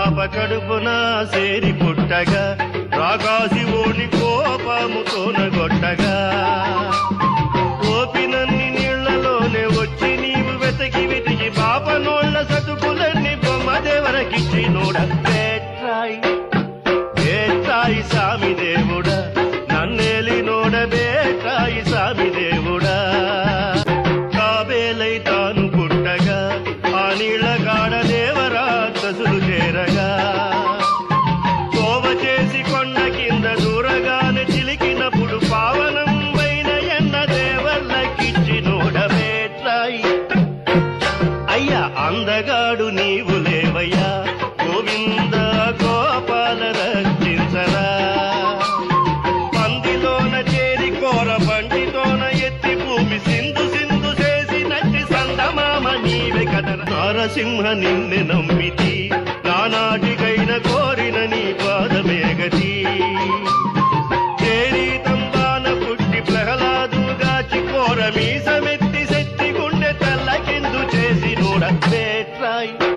పాప కడుపున సేరి పుట్టగా రాకాసి ఓని కోపముతోన గొట్టగా ఓపినన్ని నీళ్లలోనే వచ్చి నీవు వెతకి వెతికి పాప నోళ్ల సతుకులన్నీ బొమ్మదేవరకిచ్చి నోడ బేట్రాయి సామి దేవుడా నన్నేలి నోడ బేట్రాయి సామి దేవుడా కాబేలై తాను పుట్టగా ఆ నీళ్ల కాడ దేవరా కసులు చేరగా కోవ చేసి కొండ కింద దూరగానే చిలికినప్పుడు పావనం వైన ఎన్న దేవర్లకిచ్చి నోడ బేట్రాయి అయ్యా అందగాడు నీవు లేవయ్యా గోవింద గోపాల రక్షించరా పందిలోన చేరి కోర బండితోన ఎత్తి భూమి సింధు సింధు చేసి నచ్చి సందమామ నీవే కదర నరసింహ నిన్ను నమ్మితి నానాటికైన కోరిన నీ పాదమే గతి చేరి తంబాన పుట్టి ప్రహ్లాదుగాచి కోర మీస